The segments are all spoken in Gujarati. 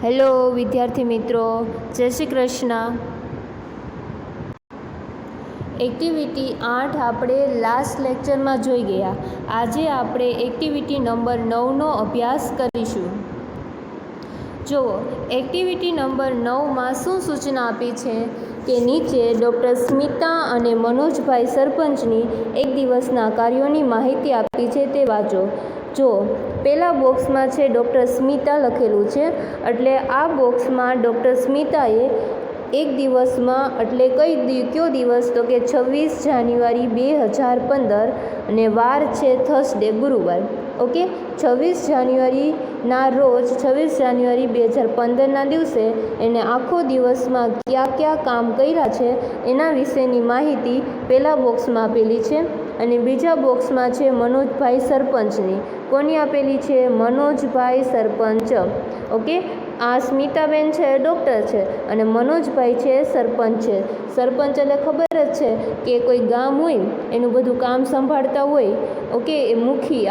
હેલો વિદ્યાર્થી મિત્રો, જય શ્રી કૃષ્ણ. એક્ટિવિટી 8 આપણે લાસ્ટ લેક્ચરમાં જોઈ ગયા. આજે આપણે એક્ટિવિટી નંબર 9નો અભ્યાસ કરીશું. જુઓ, એક્ટિવિટી નંબર 9માં શું સૂચના આપી છે કે નીચે ડૉક્ટર સ્મિતા અને મનોજભાઈ સરપંચની એક દિવસના કાર્યોની માહિતી આપી છે તે વાંચો. જો પહેલા બોક્સમાં છે ડૉક્ટર સ્મિતા લખેલું છે, એટલે આ બોક્સમાં ડૉક્ટર સ્મિતાએ એક દિવસમાં એટલે કયો દિવસ તો કે 26 જાન્યુઆરી 2015 અને વાર છે થર્સડે, ગુરુવાર. ઓકે, 26 જાન્યુઆરીના રોજ 26 જાન્યુઆરી 2015ના દિવસે એને આખો દિવસમાં કયા કામ કર્યા છે એના વિશેની માહિતી પહેલા બોક્સમાં આપેલી છે. અને બીજા બોક્સમાં છે મનોજભાઈ સરપંચની. કોની આપેલી છે? મનોજભાઈ સરપંચ. ઓકે, આ સ્મિતાબેન છે ડૉક્ટર છે અને મનોજભાઈ છે સરપંચ છે. સરપંચ એટલે ખબર જ છે કે કોઈ ગામ હોય એનું બધું કામ સંભાળતા હોય. ઓકે, એ મુખી,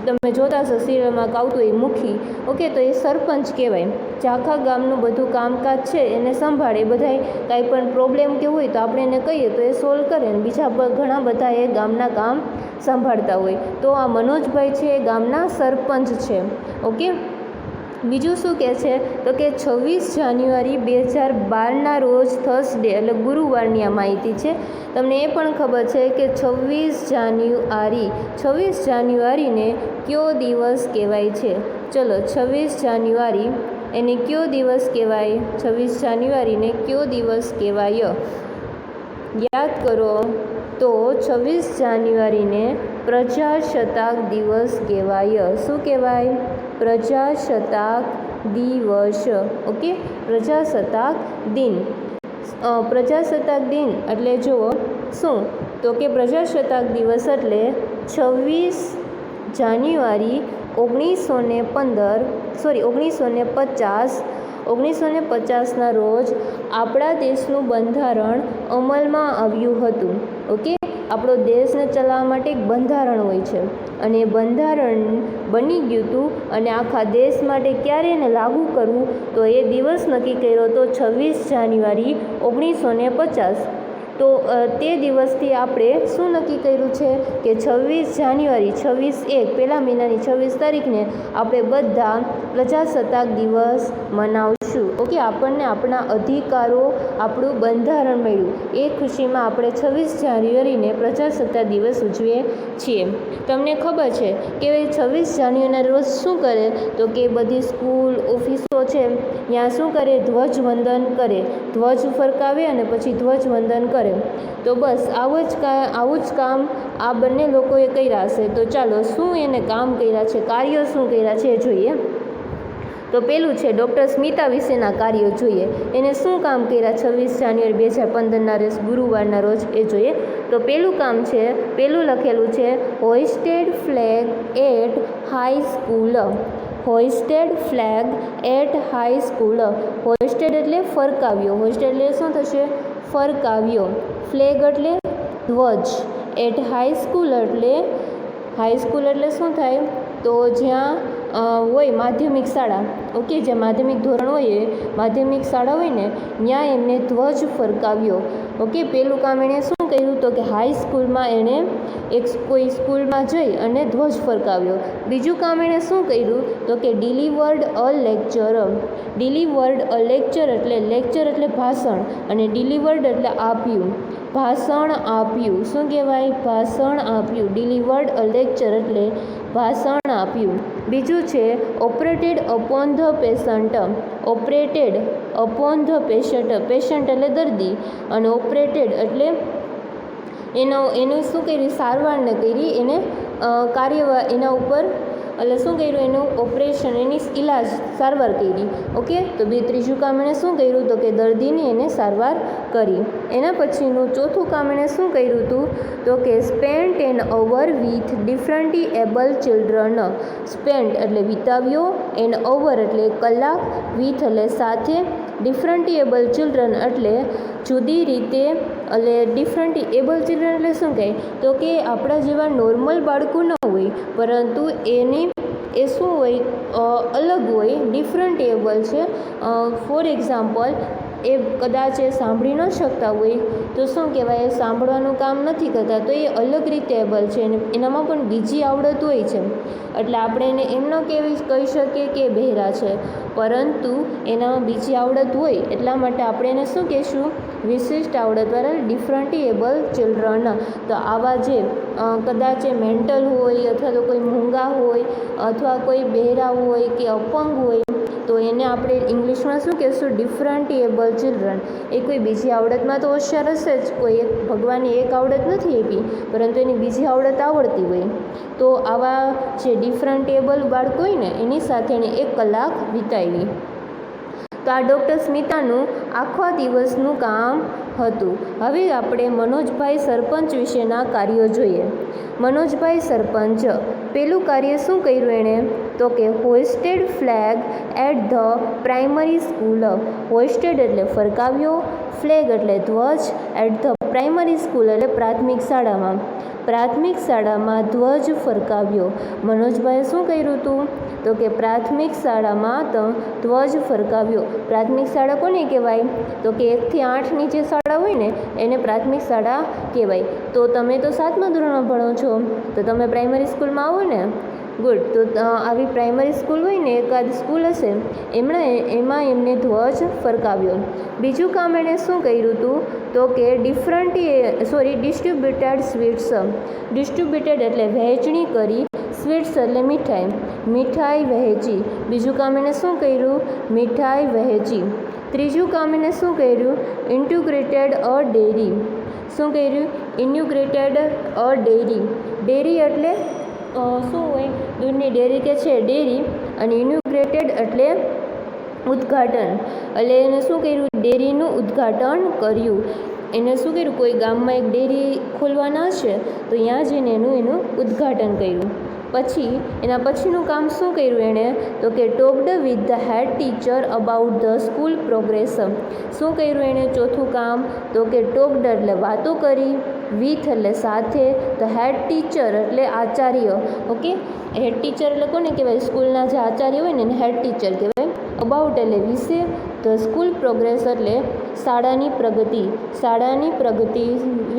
તમે જોતા હશો સિરિયલમાં આવતું હોય મુખી. ઓકે, તો એ સરપંચ કહેવાય, જે આખા ગામનું બધું કામકાજ છે એને સંભાળે. બધાય કાંઈ પણ પ્રોબ્લેમ કે હોય તો આપણે એને કહીએ તો એ સોલ્વ કરે અને બીજા ઘણા બધા એ ગામના કામ સંભાળતા હોય. તો આ મનોજભાઈ છે એ ગામના સરપંચ છે. ઓકે, બીજું શું કહે છે તો કે 26 જાન્યુઆરી 2012ના રોજ થર્સડે એટલે ગુરુવારની આ માહિતી છે. તમને એ પણ ખબર છે કે 26 જાન્યુઆરીને કયો દિવસ કહેવાય છે? ચલો, 26 જાન્યુઆરી એને કયો દિવસ કહેવાય? 26 જાન્યુઆરીને કયો દિવસ કહેવાય? યાદ કરો તો 26 જાન્યુઆરીને પ્રજાસત્તાક દિવસ કહેવાય. શું કહેવાય? પ્રજાસત્તાક દિવસ. ઓકે, પ્રજાસત્તાક દિન. પ્રજાસત્તાક દિન એટલે જુઓ શું તો કે પ્રજાસત્તાક દિવસ એટલે 26 જાન્યુઆરી 1950ના રોજ આપણા દેશનું બંધારણ અમલમાં આવ્યું હતું. ઓકે, આપણો દેશને ચલાવવા માટે એક બંધારણ હોય છે અને એ બંધારણ બની ગયું હતું અને આખા દેશ માટે ક્યારે એને લાગુ કરવું તો એ દિવસ નક્કી કર્યો તો 26 જાન્યુઆરી 1950. તો તે દિવસથી આપણે શું નક્કી કર્યું છે કે 26 જાન્યુઆરી 26/1 પહેલા મહિનાની 26 તારીખને આપણે બધા પ્રજાસત્તાક દિવસ મનાવશું. ઓકે, આપણને આપણા અધિકારો, આપણું બંધારણ મળ્યું એ ખુશીમાં આપણે 26 જાન્યુઆરીને પ્રજાસત્તાક દિવસ ઉજવીએ છીએ. તમને ખબર છે કે 26 જાન્યુઆરીના રોજ શું કરે તો કે બધી સ્કૂલ, ઓફિસો છે ત્યાં શું કરે? ધ્વજવંદન કરે, ધ્વજ ફરકાવે અને પછી ધ્વજવંદન કરે. તો બસ આવું જ કામ આ બંને લોકોએ કર્યા હશે. તો ચાલો શું એને કામ કર્યા છે, કાર્યો શું કર્યા છે એ જોઈએ. તો પહેલું છે ડૉક્ટર સ્મિતા વિશેના કાર્યો જોઈએ. એને શું કામ કર્યા 26 જાન્યુઆરી 2015ના રોજ ગુરુવારના રોજ એ જોઈએ. તો પહેલું કામ છે, પહેલું લખેલું છે hoisted flag at high school. Hoisted flag at high school. Hoisted એટલે ફરકાવ્યો. હોઇસ્ટેડ એટલે શું થશે? ફરકાવ્યો. ફ્લેગ એટલે ધ્વજ. એટ હાઈ સ્કૂલ એટલે શું થાય તો જ્યાં હોય માધ્યમિક શાળા. ઓકે, જે માધ્યમિક ધોરણ હોય એ માધ્યમિક શાળા હોય ને ત્યાં એમને ધ્વજ ફરકાવ્યો. ઓકે, પહેલું કામ એણે શું કર્યું તો કે હાઈ સ્કૂલમાં એણે કોઈ સ્કૂલમાં જઈ અને ધ્વજ ફરકાવ્યો. બીજું કામ એણે શું કર્યું તો કે ડિલિવર્ડ અ લેક્ચર. ડિલિવર્ડ અ લેક્ચર એટલે ભાષણ અને ડિલિવર્ડ એટલે આપ્યું, ભાષણ આપ્યું. શું કહેવાય? ભાષણ આપ્યું. ડિલિવર્ડ અ લેક્ચર એટલે ભાષણ આપ્યું. બીજું છે operated upon the patient. Operated upon the patient. Patient એટલે દર્દી અને ઓપરેટેડ એટલે એનું શું કર્યું? સારવારને કરી, એને કાર્યવાહી એના ઉપર એટલે શું કર્યું? એનું ઓપરેશન, એની ઇલાજ, સારવાર કરી. ઓકે, તો ત્રીજું કામ એણે શું કર્યું તો કે દર્દીની એને સારવાર કરી. એના પછીનું ચોથું કામ એણે શું કર્યું હતું તો કે spent an hour with differently able children. Spent એટલે વિતાવ્યો, એન અવર એટલે કલાક, વિથ એટલે સાથે, ડિફરન્ટલી એબલ ચિલ્ડ્રન એટલે જુદી રીતે, એટલે ડિફરન્ટલી એબલ ચિલ્ડ્રન એટલે શું કહે તો કે આપણા જેવા નોર્મલ બાળકો ન હોય પરંતુ એની એ શું હોય, અલગ હોય, ડિફરન્ટેબલ છે. ફોર એક્ઝામ્પલ, એ કદાચ એ સાંભળી ન શકતા હોય તો શું કહેવાય, એ સાંભળવાનું કામ નથી કરતા તો એ અલગ રીતે એબલ છે અને એનામાં પણ બીજી આવડત હોય છે. એટલે આપણે એને એમ ન કહી શકીએ કે બહેરા છે, પરંતુ એનામાં બીજી આવડત હોય એટલા માટે આપણે એને શું કહીશું, વિશિષ્ટ આવડતવાળા, ડિફરન્ટેબલ ચિલ્ડ્રન. તો આવા જે કદાચ એ મેન્ટલ હોય અથવા તો કોઈ મૂંગા હોય અથવા કોઈ બહેરા હોય કે અપંગ હોય તો એને આપણે ઇંગ્લિશમાં શું કહીશું, ડિફરન્ટેબલ ચિલ્ડ્રન. એ કોઈ બીજી આવડતમાં તો હોશિયાર હશે જ, કોઈ એક ભગવાને એક આવડત નથી આપી પરંતુ એની બીજી આવડત આવડતી હોય, તો આવા જે ડિફરન્ટેબલ બાળક હોય ને એની સાથે એણે 1 કલાક વિતાવી. તો આ ડૉક્ટર સ્મિતાનું આખા દિવસનું કામ હતું. હવે આપણે મનોજભાઈ સરપંચ વિશેના કાર્યો જોઈએ. મનોજભાઈ સરપંચ પહેલું કાર્ય શું કર્યું એણે, તો કે hoisted flag at the primary school. Hoisted એટલે ફરકાવ્યો, ફ્લેગ એટલે ધ્વજ, એટ ધ પ્રાઇમરી સ્કૂલ એટલે પ્રાથમિક શાળામાં. પ્રાથમિક શાળામાં ધ્વજ ફરકાવ્યો. મનોજભાઈએ શું કર્યું હતું, તો કે પ્રાથમિક શાળામાં ધ્વજ ફરકાવ્યો. પ્રાથમિક શાળા કોને કહેવાય, તો કે 1 થી 8ની જે શાળા હોય ને એને પ્રાથમિક શાળા કહેવાય. તો તમે તો 7મા ધોરણમાં ભણો છો તો તમે પ્રાઇમરી સ્કૂલમાં આવો ને, ગુડ. તો આવી પ્રાઇમરી સ્કૂલ હોય ને, એકાદ સ્કૂલ હશે એમાં એમને ધ્વજ ફરકાવ્યો. બીજું કામ એણે શું કર્યું હતું, તો કે ડિસ્ટ્રીબ્યુટેડ સ્વીટ્સ. ડિસ્ટ્રીબ્યુટેડ એટલે વહેંચણી કરી, સ્વીટ્સ એટલે મીઠાઈ વહેંચી. બીજું કામ એણે શું કર્યું, મીઠાઈ વહેંચી. ત્રીજું કામ એણે શું કર્યું, ઇન્ટિગ્રેટેડ અ ડેરી. શું કર્યું, ઇન્ટિગ્રેટેડ અ ડેરી. ડેરી એટલે શું હોય, દૂધની ડેરી કે છે ડેરી, અને ઇન્ટિગ્રેટેડ એટલે ઉદ્ઘાટન. એટલે એને શું કર્યું, ડેરીનું ઉદ્ઘાટન કર્યું. એને શું કર્યું, કોઈ ગામમાં એક ડેરી ખોલવાના હશે તો ત્યાં જઈને એનું ઉદ્ઘાટન કર્યું. પછી એના પછીનું કામ શું કર્યું એણે, તો કે talked with the head teacher about the school progress. શું કર્યું એણે ચોથું કામ, તો કે ટોક્ડ એટલે વાતો કરી, વિથ એટલે સાથે, ધ હેડ ટીચર એટલે આચાર્ય. ઓકે, હેડ ટીચર એટલે કોને કહેવાય, સ્કૂલના જે આચાર્ય હોય ને એને હેડ ટીચર કહેવાય. અબાઉટ એટલે વિશે, ધ સ્કૂલ પ્રોગ્રેસ એટલે શાળાની પ્રગતિ. શાળાની પ્રગતિ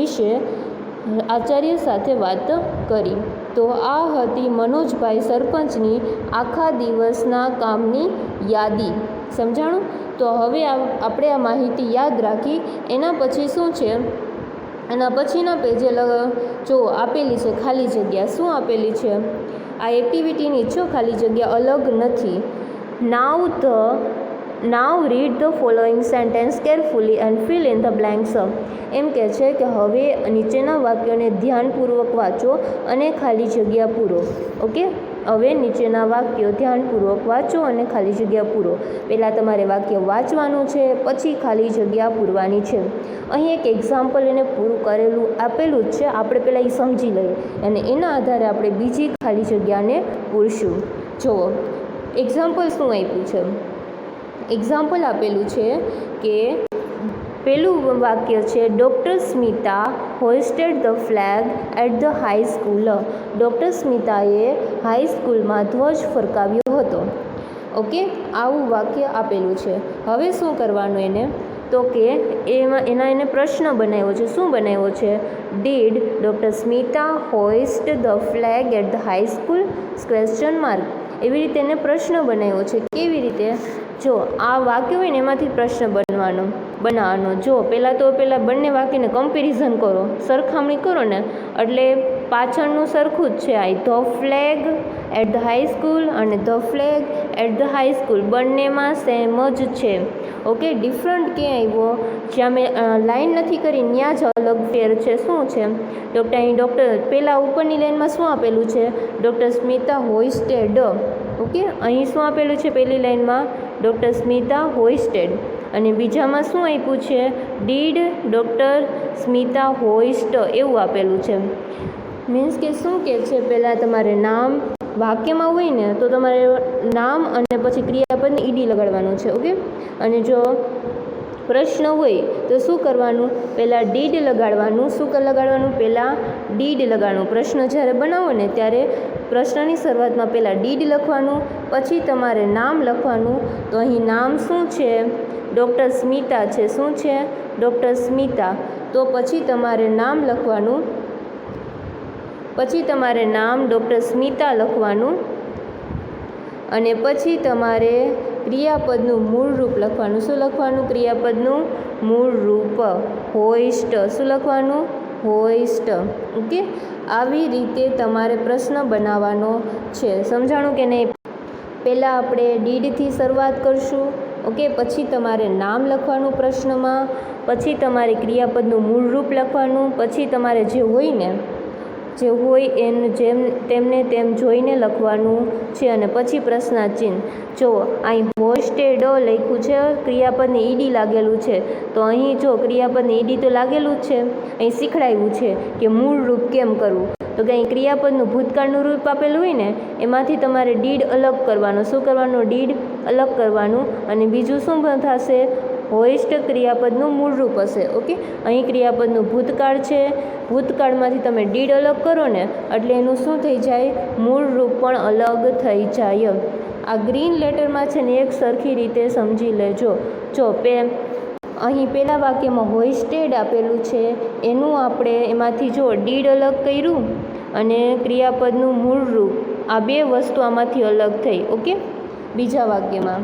વિશે આચાર્ય સાથે વાત કરી. તો આ હતી મનોજભાઈ સરપંચની આખા દિવસના કામની યાદી. સમજાણું? તો હવે આપણે આ માહિતી યાદ રાખી. એના પછી શું છે, એના પછીના પેજે જો આપેલી છે ખાલી જગ્યા. શું આપેલી છે, આ એક્ટિવિટીની છો ખાલી જગ્યા, અલગ નથી. Now read the following sentence carefully and fill in the blanks. એમ કહે છે કે હવે નીચેના વાક્યોને ધ્યાનપૂર્વક વાંચો અને ખાલી જગ્યા પૂરો. ઓકે, હવે નીચેના વાક્યો ધ્યાનપૂર્વક વાંચો અને ખાલી જગ્યા પૂરો. પહેલાં તમારે વાક્ય વાંચવાનું છે, પછી ખાલી જગ્યા પૂરવાની છે. અહીં એક એક્ઝામ્પલ એને પૂરું કરેલું આપેલું જ છે, આપણે પહેલાં એ સમજી લઈએ અને એના આધારે આપણે બીજી ખાલી જગ્યાને પૂરશું. જુઓ એક્ઝામ્પલ શું આપ્યું છે. એક્ઝામ્પલ આપેલું છે કે પહેલું વાક્ય છે, doctor Smita hoisted the flag at the high school. Doctor સ્મિતાએ હાઈસ્કૂલમાં ધ્વજ ફરકાવ્યો હતો. ઓકે, આવું વાક્ય આપેલું છે. હવે શું કરવાનું એને, તો કે એને પ્રશ્ન બનાવ્યો છે. શું બનાવ્યો છે, did doctor Smita hoist the flag at the high school, question mark. એવી રીતે એને પ્રશ્ન બનાવ્યો છે. કેવી રીતે, જો આ વાક્ય હોય ને એમાંથી પ્રશ્ન બનાવવાનો. જો પહેલાં બંને વાક્યને કમ્પેરિઝન કરો, સરખામણી કરો ને, એટલે પાછળનું સરખું જ છે. આ the flag at the high school અને the flag at the high school બંનેમાં સેમ જ છે. ઓકે, ડિફરન્ટ ક્યાં આવ્યો, જ્યાં મેં લાઈન નથી કરી ત્યાં જ અલગ ફેર છે. શું છે, ડૉક્ટર પહેલાં ઉપરની લાઈનમાં શું આપેલું છે, ડૉક્ટર સ્મિતા હોઇસ્ટેડ. ઓકે, અહીં શું આપેલું છે, પહેલી લાઈનમાં ડૉક્ટર સ્મિતા હોઇસ્ટેડ, અને બીજામાં શું આપ્યું છે, ડીડ ડૉક્ટર સ્મિતા હોઇસ્ટ એવું આપેલું છે. મીન્સ કે શું કહે છે, પહેલાં તમારે નામ વાક્યમાં હોય ને તો તમારે નામ અને પછી ક્રિયાપદને ઈડી લગાડવાનું છે. ઓકે, અને જો પ્રશ્ન હોય તો શું કરવાનું, પહેલાં ડીડ લગાડવાનું. શું લગાડવાનું, પહેલાં ડીડ લગાડવાનું. પ્રશ્ન જ્યારે બનાવો ને ત્યારે પ્રશ્નની શરૂઆતમાં પહેલાં ડીડ લખવાનું, પછી તમારે નામ લખવાનું. તો અહીં નામ શું છે? ડૉક્ટર સ્મિતા છે. શું છે? ડૉક્ટર સ્મિતા. તો પછી તમારે નામ લખવાનું, પછી તમારે નામ ડૉક્ટર સ્મિતા લખવાનું અને પછી તમારે ક્રિયાપદનું મૂળ રૂપ લખવાનું. શું લખવાનું? ક્રિયાપદનું મૂળ રૂપ. હોઈસ્ટ. શું લખવાનું? હોઈસ્ટ. ઓકે, આવી રીતે તમારે પ્રશ્ન બનાવવાનો છે. સમજાણું કે નહીં? પહેલાં આપણે ડીડથી શરૂઆત કરશું. ઓકે, પછી તમારે નામ લખવાનું પ્રશ્નમાં, પછી તમારે ક્રિયાપદનું મૂળ રૂપ લખવાનું, પછી તમારે જે હોય એનું તેમને તેમ જોઈને લખવાનું છે અને પછી પ્રશ્નાર્થ ચિહ્ન. જો અહીં હોસ્ટેડ લખ્યું છે, ક્રિયાપદને ઈડી લાગેલું છે, તો અહીં જો ક્રિયાપદને ઈડી તો લાગેલું જ છે, અહીં શીખડાવ્યું છે કે મૂળ રૂપ કેમ કરવું. તો કે અહીં ક્રિયાપદનું ભૂતકાળનું રૂપ આપેલું હોય ને, એમાંથી તમારે ડીડ અલગ કરવાનો. શું કરવાનું? ડીડ અલગ કરવાનું. અને બીજું શું થશે? હોઈસ્ટ ક્રિયાપદનું મૂળ રૂપ હશે. ઓકે, અહીં ક્રિયાપદનું ભૂતકાળ છે, ભૂતકાળમાંથી તમે ડીડ અલગ કરો ને એટલે એનું શું થઈ જાય? મૂળ રૂપ પણ અલગ થઈ જાય. આ ગ્રીન લેટરમાં છે ને એક સરખી રીતે સમજી લેજો. જો અહીં પહેલાં વાક્યમાં હોઈસ્ટેડ આપેલું છે, એનું આપણે એમાંથી જો ડીડ અલગ કર્યું અને ક્રિયાપદનું મૂળ રૂપ, આ બે વસ્તુ આમાંથી અલગ થઈ. ઓકે, બીજા વાક્યમાં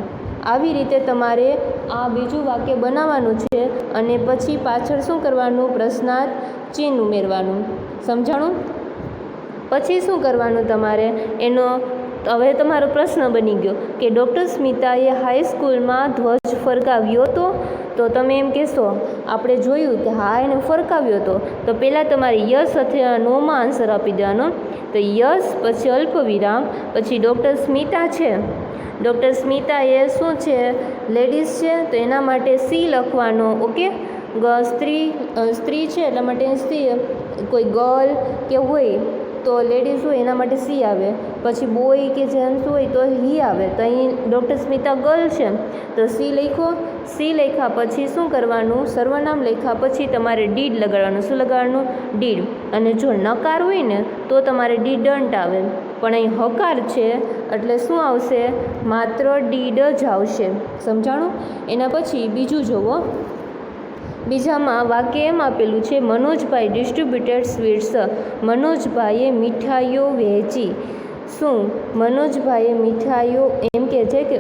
આવી રીતે તમારે આ બીજું વાક્ય બનાવવાનું છે અને પછી પાછળ શું કરવાનું? પ્રશ્નાર્થ ચિહ્ન ઉમેરવાનું. સમજાણું? પછી શું કરવાનું તમારે? એનો હવે તમારો પ્રશ્ન બની ગયો કે ડૉક્ટર સ્મિતાએ હાઈસ્કૂલમાં ધ્વજ ફરકાવ્યો હતો. તો તમે એમ કહેશો, આપણે જોયું કે હા એને ફરકાવ્યો હતો. તો પહેલાં તમારે યસ અથવા નોમાં આન્સર આપી દેવાનો. તો યસ, પછી અલ્પ વિરામ, પછી ડૉક્ટર સ્મિતા છે. ડૉક્ટર સ્મિતા એ શું છે? લેડીઝ છે, તો એના માટે સી લખવાનો. ઓકે, સ્ત્રી છે એટલા માટે સ્ત્રી, કોઈ ગર્લ કે હોય તો લેડીઝ હોય એના માટે સી આવે. પછી બોય કે જેન્ટ્સ હોય તો હી આવે. તો અહીં ડૉક્ટર સ્મિતા ગર્લ છે તો સી લખો. સી લખ્યા પછી શું કરવાનું? સર્વનામ લખ્યા પછી તમારે ડીડ લગાડવાનું. શું લગાડવાનું? ડીડ. અને જો નકાર હોય ને તો તમારે ડીડન્ટ આવે, પણ અહીં હકાર છે એટલે શું આવશે? માત્ર ડીડ જ આવશે. સમજાણું? એના પછી બીજું જુઓ. બીજામાં વાક્ય એમ આપેલું છે, મનોજભાઈ ડિસ્ટ્રીબ્યુટેડ સ્વીટ્સ. મનોજભાઈએ મીઠાઈઓ વહેંચી. શું? મનોજભાઈએ મીઠાઈઓ, એમ કહે છે કે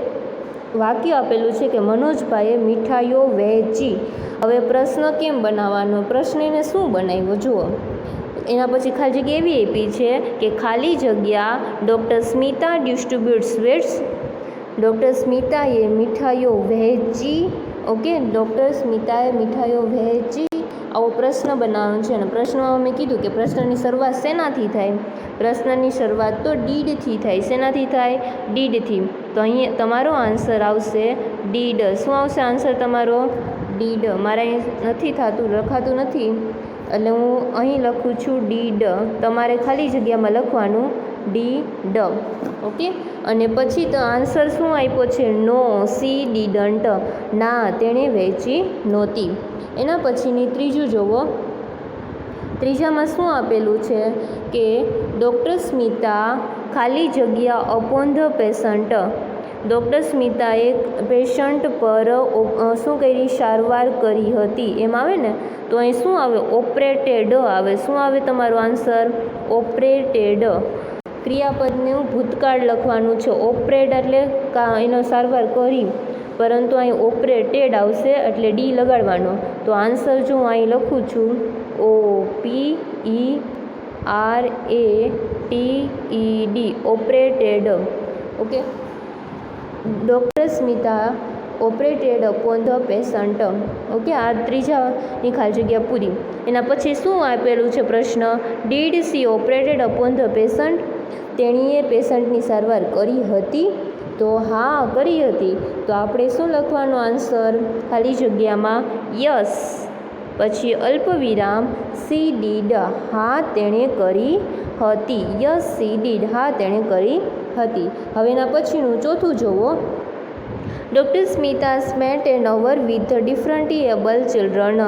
વાક્ય આપેલું છે કે મનોજભાઈએ મીઠાઈઓ વહેંચી. હવે પ્રશ્ન કેમ બનાવવાનો? પ્રશ્ન એને શું બનાવ્યો જુઓ. એના પછી ખાલી જગ્યા એવી આપી છે કે ખાલી જગ્યા doctor Smita distribute sweets. Doctor સ્મિતાએ મીઠાઈઓ વહેંચી. ઓકે, ડૉક્ટર સ્મિતાએ મીઠાઈઓ વહેંચી. આવો પ્રશ્ન બનાવવાનો છે અને પ્રશ્નમાં મેં કીધું કે પ્રશ્નની શરૂઆત શેનાથી થાય? પ્રશ્નની શરૂઆત તો ડીડથી થાય. શેનાથી થાય? ડીડથી. તો અહીં તમારો આન્સર આવશે ડીડ. શું આવશે આન્સર તમારો? ડીડ. મારે અહીં નથી થતું, લખાતું નથી એટલે હું અહીં લખું છું ડીડ. તમારે ખાલી જગ્યામાં લખવાનું ડીડ. ઓકે, અને પછી તો આન્સર શું આપ્યો છે? નો, સી ડીડન્ટ. ના, તેણે વહેંચી નહોતી. એના પછીની ત્રીજું જુઓ. ત્રીજામાં શું આપેલું છે કે ડૉક્ટર સ્મિતા ખાલી જગ્યા અપોન ધ પેશન્ટ. ડૉક્ટર સ્મિતાએ પેશન્ટ પર શું કરી? સારવાર કરી હતી. એમ આવે ને તો અહીં શું આવે? ઓપરેટેડ આવે. શું આવે તમારો આન્સર? ઓપરેટેડ. ક્રિયાપદનું ભૂતકાળ લખવાનું છે. ઓપરેટ એટલે એનો સારવાર કરી, પરંતુ અહીં ઓપરેટેડ આવશે એટલે ડી લગાડવાનો. તો આન્સર જો હું અહીં લખું છું OPERATED, operated. Okay, doctor Smita operated upon the patient. Okay, આ ત્રીજાની ખાલી જગ્યા પૂરી. એના પછી શું આપેલું છે પ્રશ્ન? Did she operated upon the patient. તેણીએ પેશન્ટની સારવાર કરી હતી. તો હા, કરી હતી. તો આપણે શું લખવાનો આન્સર? ખાલી જગ્યામાં યસ, પછી અલ્પ વિરામ, સી ડીડ. હા, તેણે કરી હતી. Yes, she did. હા, તેણે કરી હતી. હવે એના પછીનું ચોથું જુઓ. Doctor Smita spent an hour with different able children.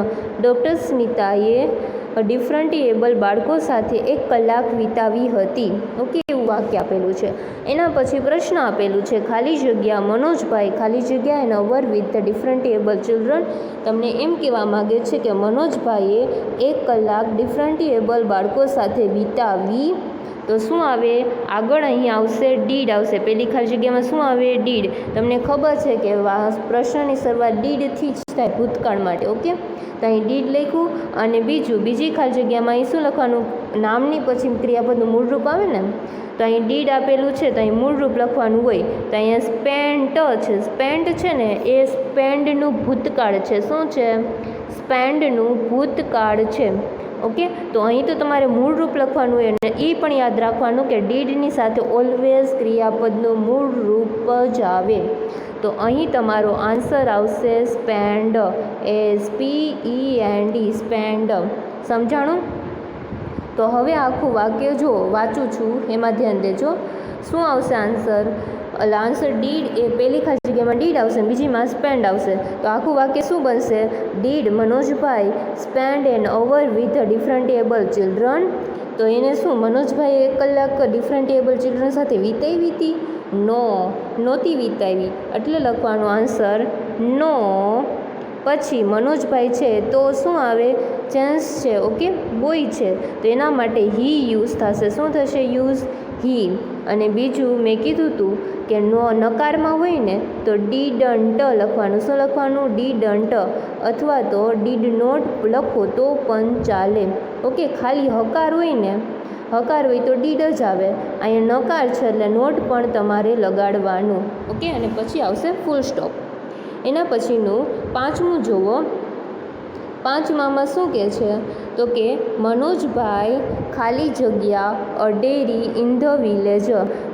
Doctor સ્મિતાએ ડિફરન્ટિએબલ બાળકો સાથે 1 કલાક વિતાવી હતી. ઓકે, એવું વાક્ય આપેલું છે. એના પછી પ્રશ્ન આપેલું છે ખાલી જગ્યા મનોજભાઈ ખાલી જગ્યા an hour with the differently able children. તમને એમ કહેવા માગે છે કે મનોજભાઈએ 1 કલાક ડિફરન્ટિએબલ બાળકો સાથે વિતાવી. તો શું આવે આગળ? અહીં આવશે ડીડ આવશે. પહેલી ખાલી જગ્યામાં શું આવે? ડીડ. તમને ખબર છે કે પ્રશ્નની શરૂઆત ડીડથી જ થાય ભૂતકાળ માટે. ઓકે, તો અહીં ડીડ લખ્યું. અને બીજી ખાલી જગ્યામાં અહીં શું લખવાનું? નામની પછી ક્રિયાપદનું મૂળરૂપ આવે ને, તો અહીં ડીડ આપેલું છે તો અહીં મૂળરૂપ લખવાનું હોય. તો અહીંયા સ્પેન્ટ છે. સ્પેન્ટ છે ને એ સ્પેન્ડનું ભૂતકાળ છે. શું છે? સ્પેન્ડનું ભૂતકાળ છે. ઓકે, તો અહીં તો તમારે મૂળરૂપ લખવાનું હોય અને એ પણ યાદ રાખવાનું કે ડીડની સાથે ઓલવેઝ ક્રિયાપદનું મૂળરૂપ જ આવે. તો અહીં તમારો આન્સર આવશે સ્પેન્ડ. SPEND spend. સમજાણું? તો હવે આખું વાક્ય જો વાંચું છું એમાં ધ્યાન દેજો. શું આવશે આન્સર? આન્સર ડીડ એ પહેલી ખાલી જગ્યામાં ડીડ આવશે, બીજીમાં સ્પેન્ડ આવશે. તો આખું વાક્ય શું બનશે? ડીડ મનોજભાઈ spend an hour with differently able children. તો એને શું મનોજભાઈએ 1 કલાક ડિફરન્ટિએબલ ચિલ્ડ્રન સાથે વિતાવી હતી? નો, નહોતી વિતાવી. એટલે લખવાનો આન્સર નો. પછી મનોજભાઈ છે તો શું આવે? ચેન્સ છે. ઓકે, બોય છે તો એના માટે હી યુઝ થશે. શું થશે? યુઝ હી. અને બીજું મેં કીધું હતું કે નકારમાં હોય ને તો ડીડન્ટ લખવાનું. શું લખવાનું? ડીડન્ટ. અથવા તો ડીડ નોટ લખો તો પણ ચાલે. ઓકે, ખાલી હકાર હોય ને, હકાર હોય તો ડીડ જ આવે. અહીંયા નકાર છે એટલે નોટ પણ તમારે લગાડવાનું. ઓકે, અને પછી આવશે ફૂલ સ્ટોપ. એના પછીનું 5મું જુઓ. 5મામાં શું કહે છે? તો કે મનોજભાઈ ખાલી જગ્યા અ ડેરી ઇન ધ વિલેજ.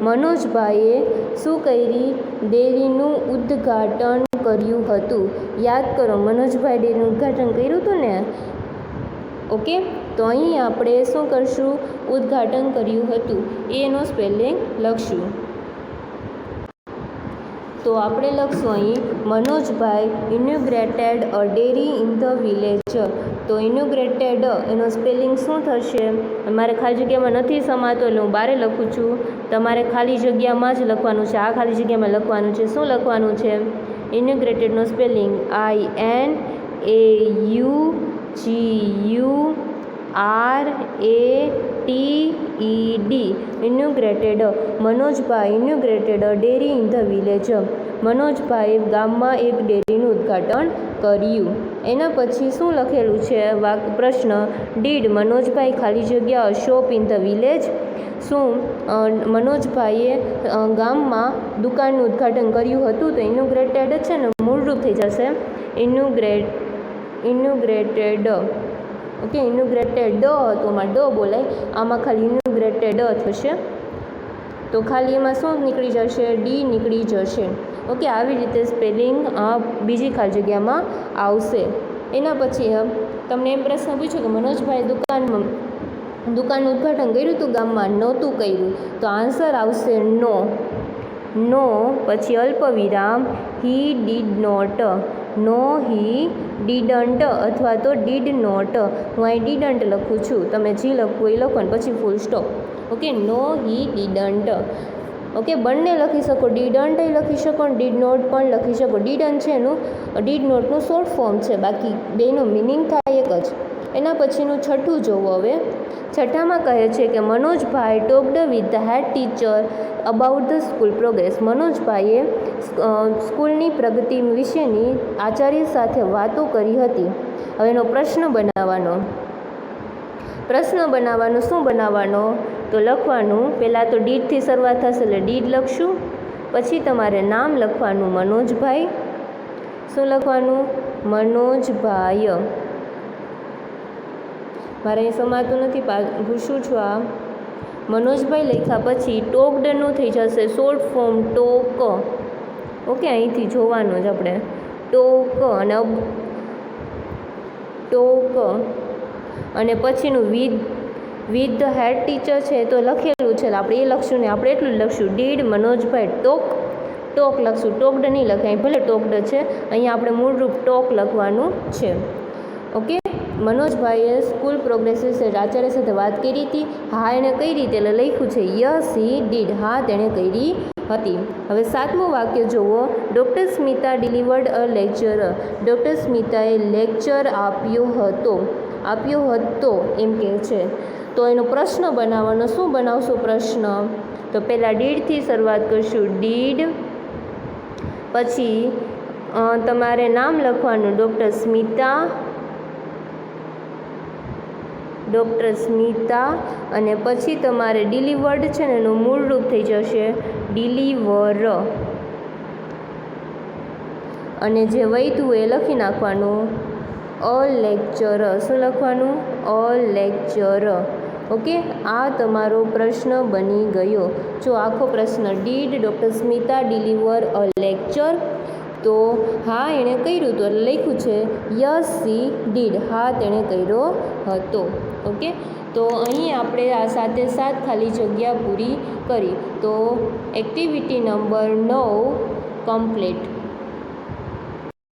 મનોજભાઈએ શું કરી? ડેરીનું ઉદ્ઘાટન કર્યું હતું. યાદ કરો, મનોજભાઈ ડેરીનું ઉદ્ઘાટન કર્યું હતું ને. ઓકે, તો અહીં આપણે શું કરશું? ઉદ્ઘાટન કર્યું હતું એનો સ્પેલિંગ લખશું. તો આપણે લખશું અહીં મનોજભાઈ inaugurated a dairy in the village. તો ઇન્યુગ્રેટેડ એનો સ્પેલિંગ શું થશે? મારે ખાલી જગ્યામાં નથી સમાતો એટલે હું બારે લખું છું. તમારે ખાલી જગ્યામાં જ લખવાનું છે. આ ખાલી જગ્યામાં લખવાનું છે. શું લખવાનું છે? ઇન્યુગ્રેટેડનો spelling INUGURATED. Inaugurated. Manojbhai inaugurated a dairy in the village. મનોજભાઈએ ગામમાં એક ડેરીનું ઉદ્ઘાટન કર્યું. એના પછી શું લખેલું છે? પ્રશ્ન ડીડ મનોજભાઈ ખાલી જગ્યા શોપ ઇન ધ વિલેજ. શું મનોજભાઈએ ગામમાં દુકાનનું ઉદ્ઘાટન કર્યું હતું? તો ઇન્યુગ્રેટેડ છે ને મૂળરૂપ થઈ જશે ઇન્યુગ્રેટેડ. ઓકે, ઇન્યુગ્રેટેડ તો આમાં ડ બોલાય, આમાં ખાલી ઇન્યુગ્રેટેડ થશે. તો ખાલી એમાં શું નીકળી જશે? ડી નીકળી જશે. ઓકે, આવી રીતે સ્પેલિંગ બીજી ખાલી જગ્યામાં આવશે. એના પછી તમને એમ પ્રશ્ન પૂછ્યો કે મનોજભાઈ દુકાનનું ઉદ્ઘાટન કર્યું હતું ગામમાં? નહોતું કર્યું. તો આન્સર આવશે નો. નો પછી અલ્પ વિરામ he did not. No he didn't અથવા તો ડીડ નોટ. હું અહીં ડીડન્ટ લખું છું, તમે જે લખવું એ લખો ને પછી full stop. Okay, no he didn't. Okay, બંને લખી શકો, ડીડન્ટ લખી શકો અને ડીડ નોટ પણ લખી શકો. ડીડન્ટ છે એનું ડીડ નોટનું શોર્ટ ફોર્મ છે, બાકી બેનો મિનિંગ થાય એક જ. એના પછીનું 6થું જોવો. હવે 6થામાં કહે છે કે Manojbhai talked with the head teacher about the school progress. મનોજભાઈએ સ્કૂલની પ્રગતિ વિશેની આચાર્ય સાથે વાતો કરી હતી. હવે એનો પ્રશ્ન બનાવવાનો. શું બનાવવાનો? તો લખવાનું પહેલાં તો ડીડથી શરૂઆત થશે એટલે ડીડ લખશું. પછી તમારે નામ લખવાનું મનોજભાઈ. શું લખવાનું? મનોજભાઈ. મારે અહીં સમાતું નથી, ભૂસું છું. આ મનોજભાઈ લખ્યા પછી ટોકડનું થઈ જશે શોર્ટ ફોર્મ ટોક. ઓકે, અહીંથી જોવાનું જ આપણે ટોક અને અને પછીનું વિથ ધ હેડ ટીચર છે તો લખેલું છે આપણે એ લખશું ને, આપણે એટલું જ લખશું ડીડ મનોજભાઈ ટોક લખશું. ટોકડ નહીં લખાય, ભલે ટોકડ છે, અહીંયા આપણે મૂળરૂપ ટોક લખવાનું છે. ઓકે, મનોજભાઈએ સ્કૂલ પ્રોગ્રેસ વિશે આચાર્ય સાથે વાત કરી હતી. હા એણે કઈ રીતે એટલે લખ્યું છે યસ હી ડીડ. હા તેણે કરી હતી. હવે 7મું વાક્ય જુઓ. ડૉક્ટર સ્મિતા ડિલિવર્ડ અ લેક્ચર. ડૉક્ટર સ્મિતાએ લેક્ચર આપ્યો હતો એમ કહે છે. તો એનો પ્રશ્ન બનાવવાનો. શું બનાવશું પ્રશ્ન? તો પહેલાં ડીડથી શરૂઆત કરશું. ડીડ, પછી તમારે નામ લખવાનું ડૉક્ટર સ્મિતા, અને પછી તમારે ડિલિવર્ડ છે ને એનું મૂળ રૂપ થઈ જશે ડિલિવર, અને જે વૈધું એ લખી નાખવાનું અ લેક્ચર. શું લખવાનું? અ લેક્ચર. ઓકે, આ તમારો પ્રશ્ન બની ગયો. જો આખો પ્રશ્ન did doctor Smita deliver a lecture. તો હા એણે કર્યું હતું એટલે લખ્યું છે યસ સી ડીડ. હા તેણે કર્યો હતો. ઓકે, તો અહીં આપણે આ 7 ખાલી જગ્યા પૂરી કરી. તો એક્ટિવિટી નંબર 9 કમ્પ્લીટ.